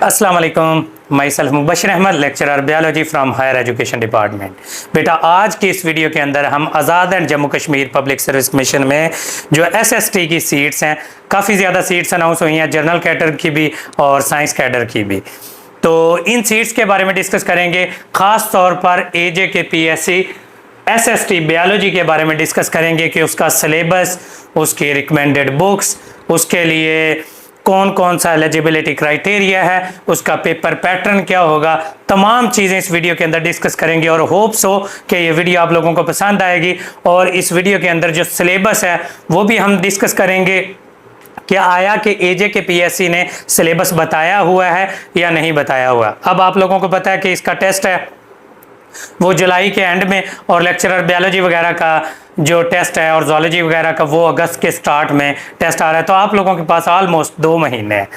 अस्सलाम वालेकुम, myself Mubashar Ahmad, lecturer biology from higher education department. बेटा आज की इस वीडियो के अंदर हम Azad and Jammu Kashmir public service commission में जो SST की सीट्स हैं, काफ़ी ज़्यादा सीट्स अनाउंस हुई हैं, जनरल कैडर की भी और साइंस कैडर की भी। तो इन सीट्स के बारे में डिस्कस करेंगे, ख़ास तौर पर AJKPSC SST बायोलॉजी के बारे में डिस्कस करेंगे कि उसका सिलेबस, उसकी रिकमेंडेड बुक्स, उसके लिए कौन कौन सा एलिजिबिलिटी क्राइटेरिया है, उसका पेपर पैटर्न क्या होगा, तमाम चीज़ें इस वीडियो के अंदर डिस्कस करेंगे। और होप्स हो कि ये वीडियो आप लोगों को पसंद आएगी। और इस वीडियो के अंदर जो सिलेबस है वो भी हम डिस्कस करेंगे कि आया कि AJKPSC ने सिलेबस बताया हुआ है या नहीं बताया हुआ। अब आप लोगों को पता है कि इसका टेस्ट है वो जुलाई के एंड में, और लेक्चरर बायोलॉजी वगैरह का जो टेस्ट है और जोलॉजी वगैरह का वो अगस्त के स्टार्ट में टेस्ट आ रहा है। तो आप लोगों के पास ऑलमोस्ट 2 महीने हैं।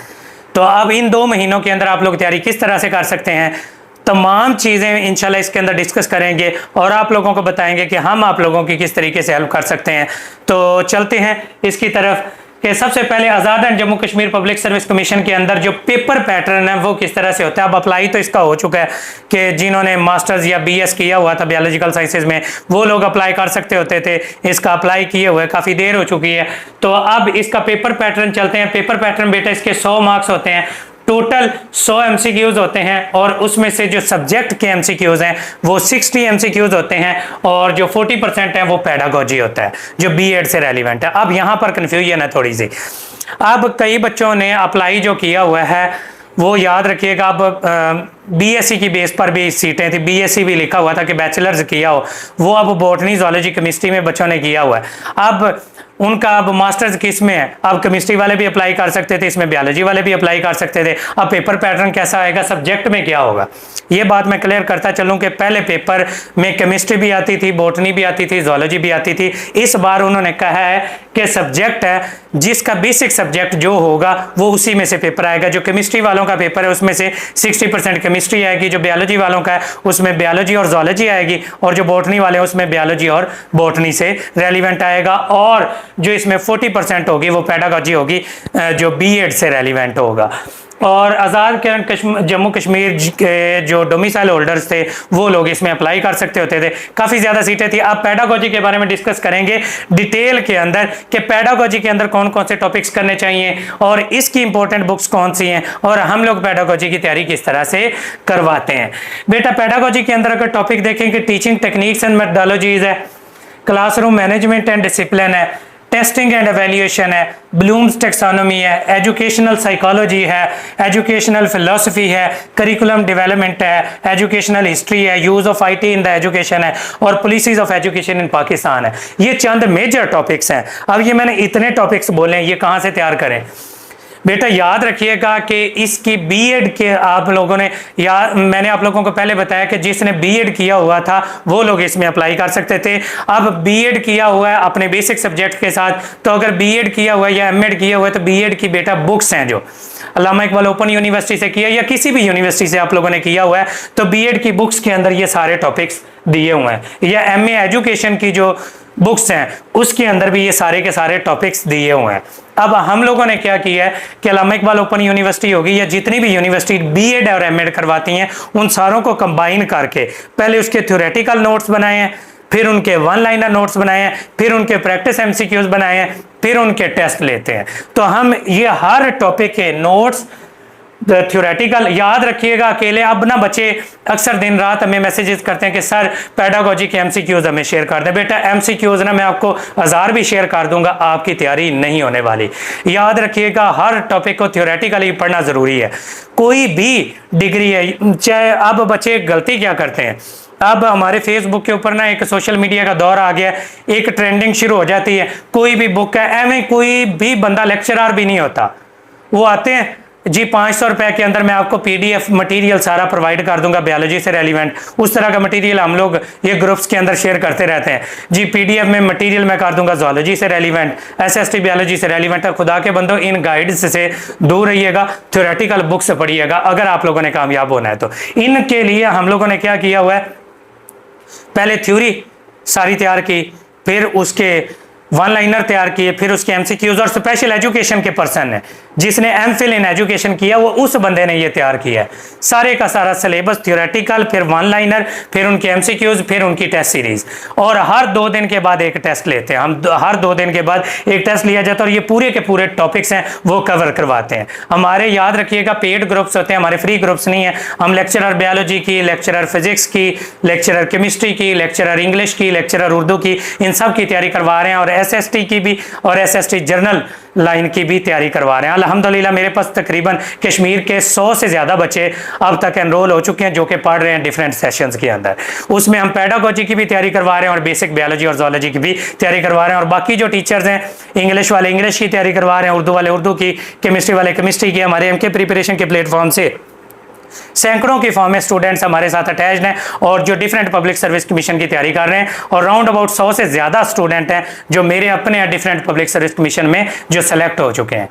तो अब इन 2 महीनों के अंदर आप लोग तैयारी किस तरह से कर सकते हैं, तमाम चीज़ें इंशाल्लाह इसके अंदर डिस्कस करेंगे और आप लोगों को बताएंगे कि हम आप लोगों की किस तरीके से हेल्प कर सकते हैं। तो चलते हैं इसकी तरफ कि सबसे पहले Azad and Jammu Kashmir public service commission के अंदर जो पेपर पैटर्न है वो किस तरह से होता है। अब अप्लाई तो इसका हो चुका है कि जिन्होंने मास्टर्स या BS किया हुआ था बायोलॉजिकल साइंसेज में वो लोग अप्लाई कर सकते होते थे। इसका अप्लाई किए हुए काफ़ी देर हो चुकी है। तो अब इसका पेपर पैटर्न चलते हैं। पेपर पैटर्न बेटा इसके 100 मार्क्स होते हैं, टोटल 100 MCQs होते हैं और उसमें से जो सब्जेक्ट के MCQs हैं वो 60 MCQs होते हैं और जो 40% है वो पेडागोजी होता है जो B.Ed से रेलिवेंट है। अब यहाँ पर कन्फ्यूजन है थोड़ी सी। अब कई बच्चों ने अप्लाई जो किया हुआ है वो याद रखिएगा, अब BSc की बेस पर भी सीटें थी, BSc भी लिखा हुआ था कि बैचलर्स किया हो, वो अब बॉटनी जोलॉजी केमिस्ट्री में बच्चों ने किया हुआ है। अब उनका अब मास्टर्स किस में है, अब केमिस्ट्री वाले भी अप्लाई कर सकते थे, इसमें बायोलॉजी वाले भी अप्लाई कर सकते थे। अब पेपर पैटर्न कैसा आएगा, सब्जेक्ट में क्या होगा, ये बात मैं क्लियर करता चलूं कि पहले पेपर में केमिस्ट्री भी आती थी, बॉटनी भी आती थी, जोलॉजी भी आती थी। इस बार उन्होंने कहा है कि सब्जेक्ट है जिसका बेसिक सब्जेक्ट जो होगा वो उसी में से पेपर आएगा। जो केमिस्ट्री वालों का पेपर है उसमें से 60% केमिस्ट्री आएगी, जो बायोलॉजी वालों का है उसमें बायोलॉजी और जोलॉजी आएगी, और जो बॉटनी वाले हैं उसमें बायोलॉजी और बॉटनी से रेलिवेंट आएगा, और जो इसमें 40% होगी वो पेडागोजी होगी जो B.Ed से रेलिवेंट होगा। और आज़ाद जम्मू कश्मीर के जो डोमिसाइल होल्डर्स थे वो लोग इसमें अप्लाई कर सकते होते थे। काफ़ी ज़्यादा सीटें थी। अब पेडागोजी के बारे में डिस्कस करेंगे डिटेल के अंदर कि पेडागोजी के अंदर कौन कौन से टॉपिक्स करने चाहिए और इसकी इंपॉर्टेंट बुक्स कौन सी हैं और हम लोग पेडागोजी की तैयारी किस तरह से करवाते हैं। बेटा पेडागोजी के अंदर अगर टॉपिक देखेंगे टीचिंग टेक्निक्स एंड मेथडोलॉजीज है, क्लासरूम मैनेजमेंट एंड डिसिप्लिन है, टेस्टिंग एंड एवेल्यूएशन है, ब्लूम्स टेक्सोनॉमी है, एजुकेशनल साइकोलॉजी है, एजुकेशनल फिलॉसफी है, करिकुलम डेवलपमेंट है, एजुकेशनल हिस्ट्री है, use of IT in the education है, और policies of education in Pakistan है। ये चंद मेजर टॉपिक्स हैं। अब ये मैंने इतने टॉपिक्स बोले हैं, ये कहाँ से तैयार करें बेटा, याद रखिएगा कि इसकी B.Ed के आप लोगों ने मैंने आप लोगों को पहले बताया कि जिसने B.Ed किया हुआ था वो लोग इसमें अप्लाई कर सकते थे। अब B.Ed किया हुआ है अपने बेसिक सब्जेक्ट के साथ, तो अगर B.Ed किया हुआ है या M.Ed किया हुआ है तो B.Ed की बेटा बुक्स हैं जो अल्लामा इकबाल ओपन यूनिवर्सिटी से किया या किसी भी यूनिवर्सिटी से आप लोगों ने किया हुआ है, तो B.Ed की बुक्स के अंदर ये सारे टॉपिक्स दिए हुए हैं। या MA एजुकेशन की जो बुक्स हैं उसके अंदर भी ये सारे के सारे टॉपिक्स दिए हुए हैं। अब हम लोगों ने क्या किया है कि अल्लामा इकबाल ओपन यूनिवर्सिटी होगी या जितनी भी यूनिवर्सिटी B.Ed और M.Ed करवाती हैं उन सारों को कंबाइन करके पहले उसके थ्योरेटिकल नोट्स बनाए हैं, फिर उनके 1 लाइनर नोट्स बनाए हैं, फिर उनके प्रैक्टिस MCQs बनाए हैं, फिर उनके टेस्ट लेते हैं। तो हम ये हर टॉपिक के नोट्स थ्योरेटिकल याद रखिएगा अकेले। अब ना बच्चे अक्सर दिन रात हमें मैसेजेस करते हैं कि सर पेडागोजी के MCQs हमें शेयर कर दें। बेटा MCQs ना मैं आपको 1000 भी शेयर कर दूंगा, आपकी तैयारी नहीं होने वाली। याद रखिएगा हर टॉपिक को थ्योरेटिकली पढ़ना ज़रूरी है। कोई भी डिग्री है चाहे, अब बच्चे गलती क्या करते हैं, अब हमारे फेसबुक के ऊपर ना एक सोशल मीडिया का दौर आ गया, एक ट्रेंडिंग शुरू हो जाती है। कोई भी बुक है, एवं कोई भी बंदा लेक्चरर भी नहीं होता, वो आते हैं जी 500 रुपए के अंदर मैं आपको PDF मटेरियल सारा प्रोवाइड कर दूंगा बायोलॉजी से रेलिवेंट। उस तरह का मटेरियल हम लोग ये ग्रुप्स के अंदर शेयर करते रहते हैं जी। PDF में मटेरियल मैं कर दूंगा जोलॉजी से रेलिवेंट, SST बायोलॉजी से रेलिवेंट। खुदा के बंदो इन गाइड्स से दूर रहिएगा, थ्योरेटिकल बुक से पढ़िएगा अगर आप लोगों ने कामयाब होना है तो। इनके लिए हम लोगों ने क्या किया हुआ है, पहले थ्योरी सारी तैयार की, फिर उसके वन लाइनर तैयार किए, फिर उसके एमसीक्यूज, और स्पेशल एजुकेशन के पर्सन है जिसने एमफिल इन एजुकेशन किया, वो उस बंदे ने ये तैयार किया है। सारे का सारा सिलेबस थ्योरेटिकल, फिर वन लाइनर, फिर उनके एमसीक्यूज, फिर उनकी टेस्ट सीरीज, और हर 2 दिन के बाद एक टेस्ट लेते हैं हम। हर 2 दिन के बाद एक टेस्ट लिया जाता है और ये पूरे के पूरे टॉपिक्स हैं वो कवर करवाते हैं हमारे। याद रखिएगा, पेड ग्रुप्स होते हैं हमारे, फ्री ग्रुप्स नहीं है। हम लेक्चरर बायोलॉजी की, लेक्चरर फिजिक्स की, लेक्चरर केमिस्ट्री की, लेक्चरर इंग्लिश की, लेक्चरर उर्दू की, इन सब की तैयारी करवा रहे हैं, और एसएसटी की भी और एसएसटी जर्नल लाइन की भी तैयारी करवा रहे हैं। अल्हम्दुलिल्लाह मेरे पास तकरीबन कश्मीर के 100 से ज़्यादा बच्चे अब तक एनरोल हो चुके हैं जो कि पढ़ रहे हैं डिफरेंट सेशंस के अंदर। उसमें हम पेडागोजी की भी तैयारी करवा रहे हैं और बेसिक बायोलॉजी और जोलॉजी की भी तैयारी करवा रहे हैं, और बाकी जो टीचर्स हैं, इंग्लिश वाले इंग्लिश की तैयारी करवा रहे हैं, उर्दू वाले उर्दू की, केमिस्ट्री वाले केमिस्ट्री की। हमारे एमके प्रिपरेशन के प्लेटफॉर्म से सैकड़ों की फॉर्म में स्टूडेंट्स हमारे साथ अटैच्ड हैं और जो डिफरेंट पब्लिक सर्विस कमीशन की तैयारी कर रहे हैं, और राउंड अबाउट 100 से ज़्यादा स्टूडेंट हैं जो मेरे अपने डिफरेंट पब्लिक सर्विस कमीशन में जो सेलेक्ट हो चुके हैं।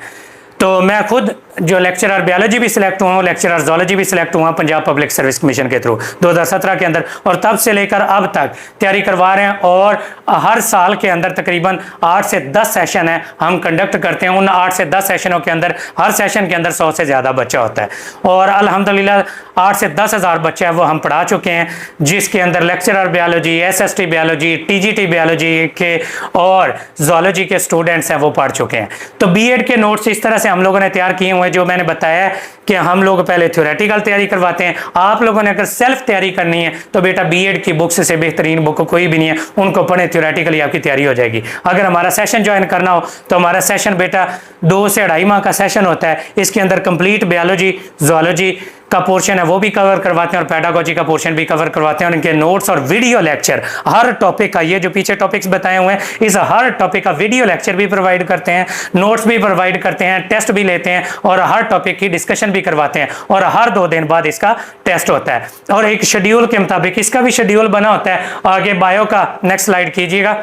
तो मैं खुद जो लेक्चरर बायोलॉजी भी सिलेक्ट हुआ हूँ, लेक्चरर जोलॉजी भी सिलेक्ट हुआ पंजाब पब्लिक सर्विस कमीशन के थ्रू 2017 के अंदर, और तब से लेकर अब तक तैयारी करवा रहे हैं। और हर साल के अंदर तकरीबन 8 से 10 सेशन है हम कंडक्ट करते हैं। उन 8 से 10 सेशनों के अंदर हर सेशन के अंदर 100 से ज़्यादा बच्चा होता है, और अल्हम्दुलिल्लाह 8 से 10 हज़ार बच्चे हैं वो हम पढ़ा चुके हैं, जिसके अंदर lecturer biology, SST biology, TGT biology के और जोलॉजी के स्टूडेंट्स हैं वो पढ़ चुके हैं। तो बीएड के नोट्स इस तरह से हम लोगों ने तैयार किए हुए हैं, जो मैंने बताया कि हम लोग पहले थ्योरेटिकल तैयारी करवाते हैं। आप लोगों ने अगर सेल्फ तैयारी करनी है तो बेटा बीएड की बुक्स से बेहतरीन बुक कोई भी नहीं है, उनको पढ़ें, थ्योरेटिकली आपकी तैयारी हो जाएगी। अगर हमारा सेशन ज्वाइन करना हो तो हमारा सेशन बेटा 2 से 2.5 माह का सेशन होता है। इसके अंदर कंप्लीट बायोलॉजी, जोलॉजी का पोर्शन है वो भी कवर करवाते हैं, और पेडागोजी का पोर्शन भी कवर करवाते हैं, और इनके नोट्स और वीडियो लेक्चर हर टॉपिक का, ये जो पीछे टॉपिक्स बताए हुए हैं, इस हर टॉपिक का वीडियो लेक्चर भी प्रोवाइड करते हैं, नोट्स भी प्रोवाइड करते हैं, टेस्ट भी लेते हैं, और हर टॉपिक की डिस्कशन भी करवाते हैं, और हर 2 दिन बाद इसका टेस्ट होता है, और एक शेड्यूल के मुताबिक इसका भी शेड्यूल बना होता है। आगे बायो का नेक्स्ट स्लाइड कीजिएगा।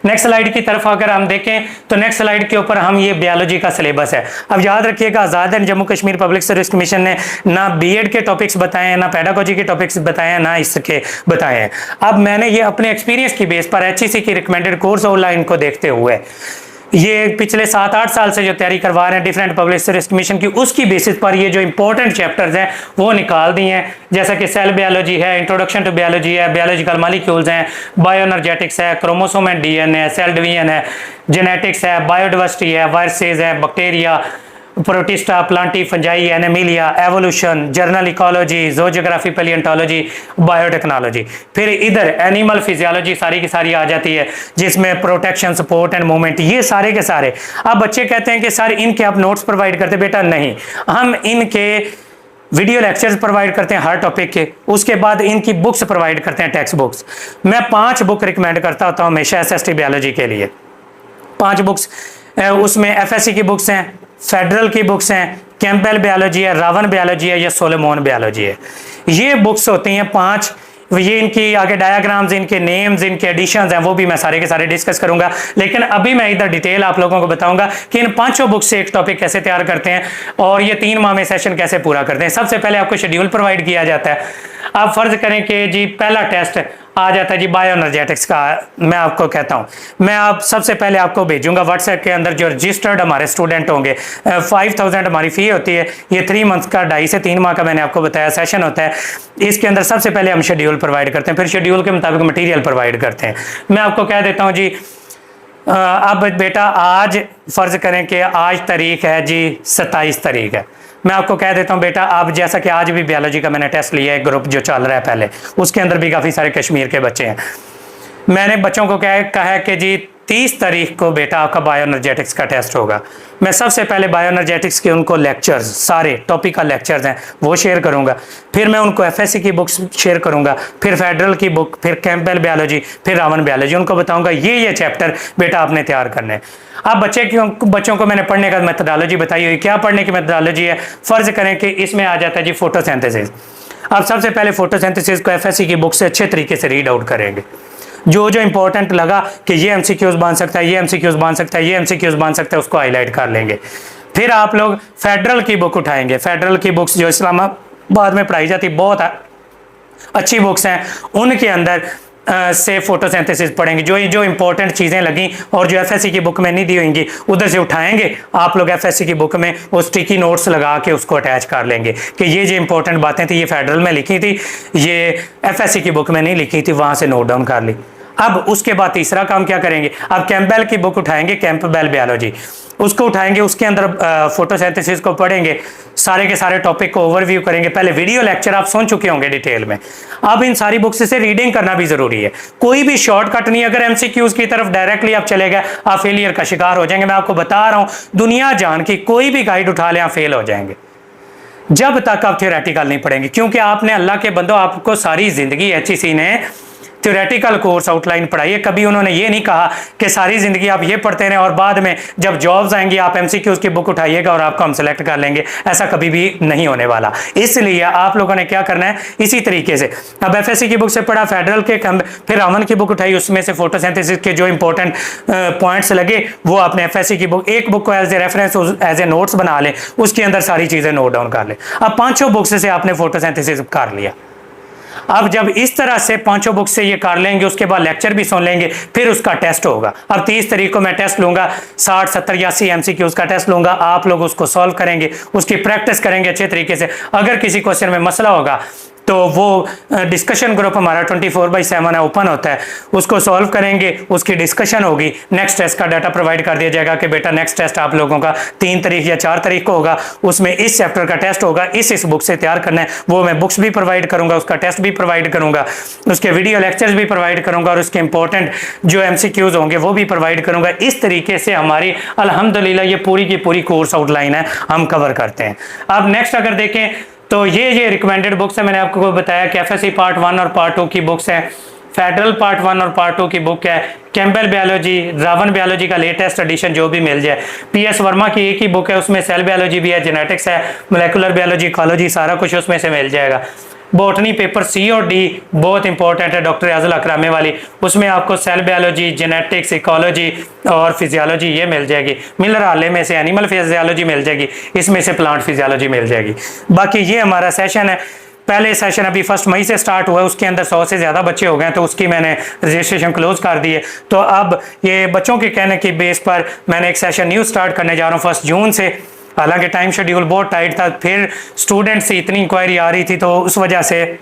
नेक्स्ट स्लाइड की तरफ अगर हम देखें तो नेक्स्ट स्लाइड के ऊपर हम ये बायोलॉजी का सिलेबस है। अब याद रखिएगा, Azad and Jammu Kashmir public service commission ने ना बीएड के टॉपिक्स बताए हैं, ना पेडागोजी के टॉपिक्स बताए हैं, ना इसके बताए हैं। अब मैंने ये अपने एक्सपीरियंस की बेस पर एचईसी की रिकमेंडेड कोर्स ऑनलाइन को देखते हुए ये पिछले 7-8 साल से जो तैयारी करवा रहे हैं डिफरेंट पब्लिक सर्विस कमीशन की, उसकी बेसिस पर ये जो इंपॉर्टेंट चैप्टर्स हैं वो निकाल दिए हैं, जैसा कि सेल बायोलॉजी है, इंट्रोडक्शन टू बायोलॉजी है, बायोलॉजिकल मॉलिक्यूल्स हैं, बायोएनर्जेटिक्स है, क्रोमोसोम एंड डीएनए है, सेल डिवीजन है, जेनेटिक्स है, बायोडाइवर्सिटी है, वायरसेस है, bacteria, protista, plantae, fungi, animalia, evolution, general ecology, zoogeography, palaeontology, biotechnology. फिर इधर एनिमल फिजियोलॉजी सारी की सारी आ जाती है, जिसमें प्रोटेक्शन, सपोर्ट एंड मूवमेंट, ये सारे के सारे। अब बच्चे कहते हैं कि सर इनके आप नोट्स प्रोवाइड करते, बेटा नहीं, हम इनके वीडियो लेक्चर्स प्रोवाइड करते हैं हर टॉपिक के, उसके बाद इनकी बुक्स प्रोवाइड करते हैं, टेक्स्ट बुक्स। मैं 5 बुक रिकमेंड करता होता हूँ हमेशा एसएसटी बायोलॉजी के लिए। 5 बुक्स, उसमें एफएससी की बुक्स हैं, फेडरल की बुक्स हैं, कैंपबेल बायोलॉजी है, रावन बायोलॉजी है, या सोलोमोन बायोलॉजी है। ये बुक्स होती हैं 5। ये इनकी आगे डायग्राम्स, इनके नेम्स, इनके एडिशंस हैं, वो भी मैं सारे के सारे डिस्कस करूंगा, लेकिन अभी मैं इधर डिटेल आप लोगों को बताऊंगा कि इन 5 बुक्स से एक टॉपिक कैसे तैयार करते हैं और ये 3 माह में सेशन कैसे पूरा करते हैं। सबसे पहले आपको शेड्यूल प्रोवाइड किया जाता है। आप फर्ज करें कि जी पहला टेस्ट आ जाता है जी बायोएनर्जेटिक्स का, मैं आपको कहता हूँ, मैं आप सबसे पहले आपको भेजूंगा व्हाट्सएप के अंदर जो रजिस्टर्ड हमारे स्टूडेंट होंगे। 5000 हमारी फ़ी होती है, ये 3 मंथ का 2.5 से 3 माह का मैंने आपको बताया सेशन होता है। इसके अंदर सबसे पहले हम शेड्यूल प्रोवाइड करते हैं, फिर शेड्यूल के मुताबिक मटीरियल प्रोवाइड करते हैं। मैं आपको कह देता हूँ जी, अब बेटा आज फ़र्ज़ करें कि आज तारीख है जी 27 तारीख है, मैं आपको कह देता हूँ बेटा, आप जैसा कि आज भी बायोलॉजी का मैंने टेस्ट लिया है, ग्रुप जो चल रहा है पहले, उसके अंदर भी काफ़ी सारे कश्मीर के बच्चे हैं। मैंने बच्चों को कहा है कि जी 30 तारीख को बेटा आपका बायोएनर्जेटिक्स का टेस्ट होगा। मैं सबसे पहले बायोएनर्जेटिक्स के उनको लेक्चर्स, सारे टॉपिक का लेक्चर्स हैं वो शेयर करूंगा, फिर मैं उनको एफएससी की बुक्स शेयर करूंगा, फिर फेडरल की बुक, फिर कैंपबेल बायोलॉजी, फिर रावन बायोलॉजी, उनको बताऊंगा ये चैप्टर बेटा आपने तैयार करने हैं। अब बच्चों को मैंने पढ़ने का मेथोडोलॉजी बताई हुई, क्या पढ़ने की मेथोडोलॉजी है। फ़र्ज़ करें कि इसमें आ जाता है जी फोटोसिंथेसिस। आप सबसे पहले फोटोसिंथेसिस को एफएससी की बुक से अच्छे तरीके से रीड आउट करेंगे, जो जो इंपॉर्टेंट लगा कि ये एमसीक्यूज बन सकता है, ये एमसीक्यूज बन सकता है, ये एमसीक्यूज बन सकता है, उसको हाईलाइट कर लेंगे। फिर आप लोग फेडरल की बुक उठाएंगे। फेडरल की बुक्स जो इस्लामाबाद में पढ़ाई जाती, बहुत अच्छी बुक्स हैं, उनके अंदर से फोटोसिंथेसिस पढ़ेंगे, जो इंपॉर्टेंट चीज़ें लगी और जो एफएससी की बुक में नहीं दी होंगी उधर से उठाएंगे। आप लोग एफएससी की बुक में वो स्टिकी नोट्स लगा के उसको अटैच कर लेंगे कि ये जो इंपॉर्टेंट बातें थी ये फेडरल में लिखी थी, ये एफएससी की बुक में नहीं लिखी थी, वहाँ से नोट डाउन कर ली। अब उसके बाद तीसरा काम क्या करेंगे, अब कैंपबेल की बुक उठाएंगे, कैंपबेल बायोलॉजी उसको उठाएंगे, उसके अंदर फोटोसिंथेसिस को पढ़ेंगे, सारे के सारे टॉपिक को ओवरव्यू करेंगे। पहले वीडियो लेक्चर आप सुन चुके होंगे डिटेल में, अब इन सारी बुक्स से रीडिंग करना भी जरूरी है, कोई भी शॉर्टकट नहीं। अगर एमसीक्यूज की तरफ डायरेक्टली आप चले गए आप फेलियर का शिकार हो जाएंगे। मैं आपको बता रहा हूं, दुनिया जान की कोई भी गाइड उठा ले आप फेल हो जाएंगे जब तक आप थ्योरेटिकल नहीं पढ़ेंगे, क्योंकि आपने अल्लाह के बंदो आपको सारी जिंदगी एचईसी ने थ्योरेटिकल कोर्स आउटलाइन पढ़ाई है। कभी उन्होंने ये नहीं कहा कि सारी जिंदगी आप ये पढ़ते रहें और बाद में जब जॉब्स आएंगी आप एमसीक्यूज की बुक उठाइएगा और आपको हम सेलेक्ट कर लेंगे, ऐसा कभी भी नहीं होने वाला। इसलिए आप लोगों ने क्या करना है, इसी तरीके से अब एफएससी की बुक से पढ़ा, फेडरल के फिर रावण की बुक उठाई, उसमें से फोटोसिंथेसिस के जो इंपॉर्टेंट पॉइंट्स लगे वो आपने एफएससी की बुक, एक बुक को as a reference as a notes बना लें, उसके अंदर सारी चीजें नोट डाउन कर लें। अब पांचों बुक्स से आपने फोटोसिंथेसिस कर लिया। अब जब इस तरह से पांचों बुक से ये कर लेंगे, उसके बाद लेक्चर भी सुन लेंगे, फिर उसका टेस्ट होगा। अब 30 तारीख को मैं टेस्ट लूंगा, 60 70 या 80 एमसीक्यूज का टेस्ट लूंगा, आप लोग उसको सॉल्व करेंगे, उसकी प्रैक्टिस करेंगे अच्छे तरीके से। अगर किसी क्वेश्चन में मसला होगा तो वो डिस्कशन ग्रुप हमारा 24/7 है, ओपन होता है, उसको सॉल्व करेंगे, उसकी डिस्कशन होगी, नेक्स्ट टेस्ट का डाटा प्रोवाइड कर दिया जाएगा कि बेटा नेक्स्ट टेस्ट आप लोगों का 3 तारीख या 4 तारीख को होगा, उसमें इस चैप्टर का टेस्ट होगा, इस बुक से तैयार करना है। वो मैं बुक्स भी प्रोवाइड करूंगा, उसका टेस्ट भी प्रोवाइड करूंगा, उसके वीडियो लेक्चर्स भी प्रोवाइड करूंगा और उसके इंपॉर्टेंट जो एमसीक्यूज होंगे वो भी प्रोवाइड करूंगा। इस तरीके से हमारी अल्हम्दुलिल्लाह ये पूरी की पूरी कोर्स आउटलाइन है, हम कवर करते हैं। अब नेक्स्ट अगर देखें तो ये रिकमेंडेड बुक्स है, मैंने आपको बताया कि एफएससी पार्ट 1 और पार्ट 2 की बुक्स है, फेडरल पार्ट 1 और पार्ट 2 की बुक है, कैंपबेल बायोलॉजी, रावण बायोलॉजी का लेटेस्ट एडिशन जो भी मिल जाए, पीएस वर्मा की एक ही बुक है, उसमें सेल बायोलॉजी भी है, जेनेटिक्स है, मोलेकुलर बायोलॉजी, इकोलॉजी, सारा कुछ उसमें से मिल जाएगा। बॉटनी पेपर सी और डी बहुत इंपॉर्टेंट है, डॉक्टर रियाजुल अकरामी वाली, उसमें आपको सेल बायोलॉजी, जेनेटिक्स, इकोलॉजी और फिजियोलॉजी ये मिल जाएगी। मिलर आले में से एनिमल फिजियोलॉजी मिल जाएगी, इसमें से प्लांट फिजियोलॉजी मिल जाएगी। बाकी ये हमारा सेशन है, पहले सेशन अभी 1 मई से स्टार्ट हुआ है, उसके अंदर 100 से ज़्यादा बच्चे हो गए तो उसकी मैंने रजिस्ट्रेशन क्लोज कर दी है। तो अब ये बच्चों के कहने की बेस पर मैंने एक सेशन न्यू स्टार्ट करने जा रहा हूँ 1 जून से। हालांकि टाइम शेड्यूल बहुत टाइट था, फिर स्टूडेंट से इतनी इंक्वायरी आ रही थी तो उस वजह से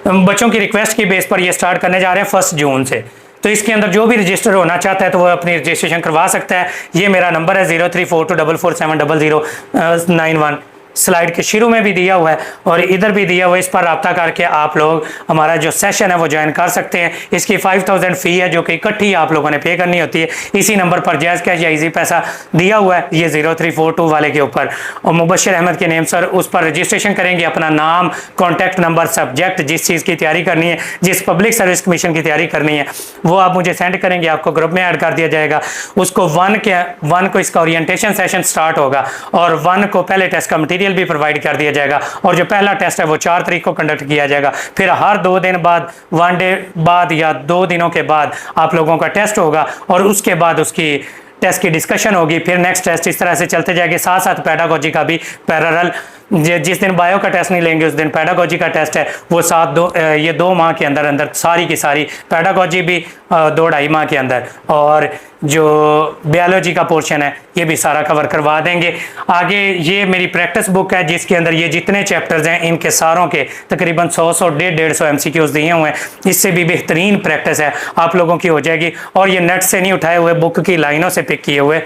बच्चों की रिक्वेस्ट की बेस पर ये स्टार्ट करने जा रहे हैं 1 जून से। तो इसके अंदर जो भी रजिस्टर होना चाहता है तो वो अपनी रजिस्ट्रेशन करवा सकता है। ये मेरा नंबर है 0342470091, स्लाइड के शुरू में भी दिया हुआ है और इधर भी दिया हुआ है। इस पर रब्ता करके आप लोग हमारा जो सेशन है वो ज्वाइन कर सकते हैं। इसकी 5000 फी है जो कि इकट्ठी आप लोगों ने पे करनी होती है। इसी नंबर पर जैज़ कैश या इजी पैसा दिया हुआ है, ये 0342 वाले के ऊपर, और मुबश्शिर अहमद के नेम सर, उस पर रजिस्ट्रेशन करेंगे, अपना नाम, कॉन्टैक्ट नंबर, सब्जेक्ट, जिस चीज़ की तैयारी करनी है, जिस पब्लिक सर्विस कमीशन की तैयारी करनी है वो आप मुझे सेंड करेंगे, आपको ग्रुप में ऐड कर दिया जाएगा। उसको 1 को इसका ओरिएंटेशन सेशन स्टार्ट होगा और 1 को पहले टेस्ट का मटीरियल भी प्रोवाइड कर दिया जाएगा और जो पहला टेस्ट है वो 4 तारीख को कंडक्ट किया जाएगा। फिर हर 2 दिन बाद, 1 डे बाद या 2 दिनों के बाद आप लोगों का टेस्ट होगा और उसके बाद उसकी टेस्ट की डिस्कशन होगी। फिर नेक्स्ट टेस्ट इस तरह से चलते जाएंगे, साथ साथ पेडागोजी का भी पैरेलल। जिस दिन बायो का टेस्ट नहीं लेंगे उस दिन पेडागोजी का टेस्ट है, वो 2 माह के अंदर अंदर सारी की सारी, पेडागोजी भी 2-2.5 माह के अंदर, और जो बायोलॉजी का पोर्शन है ये भी सारा कवर करवा देंगे। आगे ये मेरी प्रैक्टिस बुक है जिसके अंदर ये जितने चैप्टर्स हैं इनके सारों के तकरीबन 100-150 एमसीक्यूज दिए हुए हैं। इससे भी बेहतरीन प्रैक्टिस है आप लोगों की हो जाएगी। और ये नेट से नहीं उठाए हुए, बुक की लाइनों से पिक किए हुए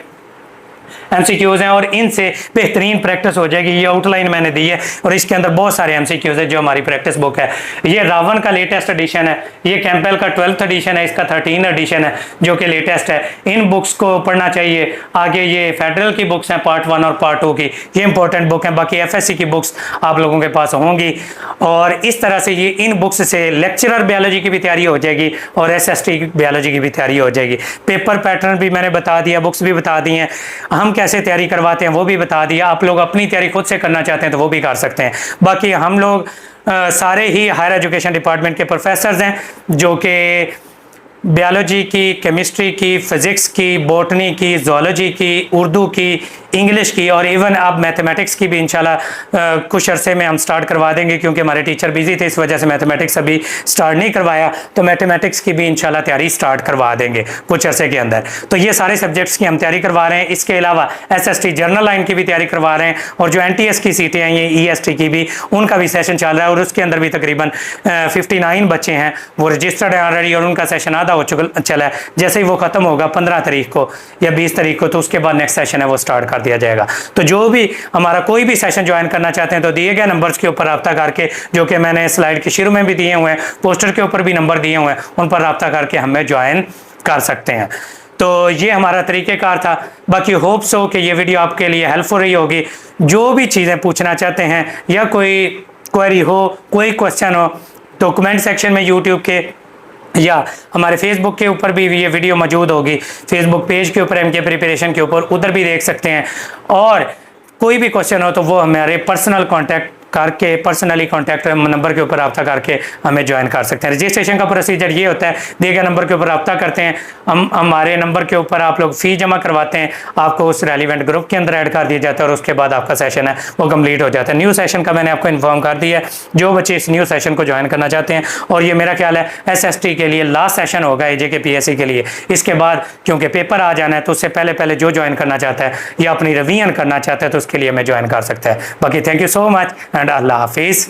एमसीक्यूज हैं और इनसे बेहतरीन प्रैक्टिस हो जाएगी। ये आउटलाइन मैंने दी है और इसके अंदर बहुत सारे एमसीक्यूज है जो हमारी प्रैक्टिस बुक है। ये रावण का लेटेस्ट एडिशन है, ये कैंपबेल का 12th एडिशन है, इसका 13 एडिशन है जो कि लेटेस्ट है। इन बुक्स को पढ़ना चाहिए। आगे ये फेडरल की बुक्स हैं पार्ट 1 और पार्ट 2 की, ये इंपॉर्टेंट बुक हैं। बाकी एफएससी की बुक्स आप लोगों के पास होंगी और इस तरह से ये इन बुक्स से लेक्चरर बायोलॉजी की भी तैयारी हो जाएगी और एसएसटी बायोलॉजी की भी तैयारी हो जाएगी। पेपर पैटर्न भी मैंने बता दिया, बुक्स भी बता दी हैं, हम कैसे तैयारी करवाते हैं वो भी बता दिया। आप लोग अपनी तैयारी खुद से करना चाहते हैं तो वो भी कर सकते हैं। बाकी हम लोग सारे ही हायर एजुकेशन डिपार्टमेंट के प्रोफेसर्स हैं जो कि बायोलॉजी की, केमिस्ट्री की, फिज़िक्स की, बॉटनी की, ज़ूलॉजी की, उर्दू की, इंग्लिश की और इवन अब मैथमेटिक्स की भी इंशाल्लाह कुछ अरसे में हम स्टार्ट करवा देंगे, क्योंकि हमारे टीचर बिजी थे, इस वजह से मैथमेटिक्स अभी स्टार्ट नहीं करवाया। तो मैथमेटिक्स की भी इंशाल्लाह तैयारी स्टार्ट करवा देंगे कुछ अरसे के अंदर। तो ये सारे सब्जेक्ट्स की हम तैयारी करवा रहे हैं। इसके अलावा SST जनरल लाइन की भी तैयारी करवा रहे हैं, और जो NTS की सीटें हैं ये EST की भी, उनका भी सेशन चल रहा है, और उसके अंदर भी तकरीबन 59 बच्चे हैं वो रजिस्टर्ड है ऑलरेडी, और उनका सेशन आधा हो चुका चला है। जैसे ही वो खत्म होगा 15 तारीख को या 20 तारीख को, तो उसके बाद नेक्स्ट सेशन है वो स्टार्ट कर दिया जाएगा। तो जो भी हमारा कोई भी सेशन ज्वाइन करना चाहते हैं तो दिए गए नंबर्स के ऊपर रब्ता करके, जो कि मैंने स्लाइड के शुरू में भी दिए हुए हैं, पोस्टर के ऊपर भी नंबर दिए हुए हैं, उन पर रब्ता करके हमें ज्वाइन कर सकते हैं। तो ये हमारा तरीक़ेकार था। बाकी होप्स हो कि ये वीडियो आपके लिए हेल्पफुल रही होगी। जो भी चीज़ें पूछना चाहते हैं या कोई क्वेरी हो, कोई क्वेश्चन हो, तो कमेंट सेक्शन में यूट्यूब के या हमारे फेसबुक के ऊपर भी ये वीडियो मौजूद होगी, फेसबुक पेज के ऊपर MK प्रिपरेशन के ऊपर, उधर भी देख सकते हैं। और कोई भी क्वेश्चन हो तो वो हमारे पर्सनल कांटेक्ट करके, पर्सनली कांटेक्ट नंबर के ऊपर रब्ता करके हमें ज्वाइन कर सकते हैं। रजिस्ट्रेशन का प्रोसीजर ये होता है, दिए गए नंबर के ऊपर रब्ता करते हैं, हम हमारे नंबर के ऊपर आप लोग फ़ी जमा करवाते हैं, आपको उस रेलिवेंट ग्रुप के अंदर ऐड कर दिया जाता है, और उसके बाद आपका सेशन है वो कंप्लीट हो जाता है। न्यू सेशन का मैंने आपको इन्फॉर्म कर दिया है, जो बच्चे इस न्यू सेशन को ज्वाइन करना चाहते हैं। और ये मेरा ख्याल है SST के लिए लास्ट सेशन होगा, AJK PSC के लिए। इसके बाद क्योंकि पेपर आ जाना है, तो उससे पहले पहले जो ज्वाइन करना चाहता है या अपनी रिवीजन करना चाहता है तो उसके लिए हमें ज्वाइन कर सकता है। बाकी thank you so much and अल्लाह हाफिज़।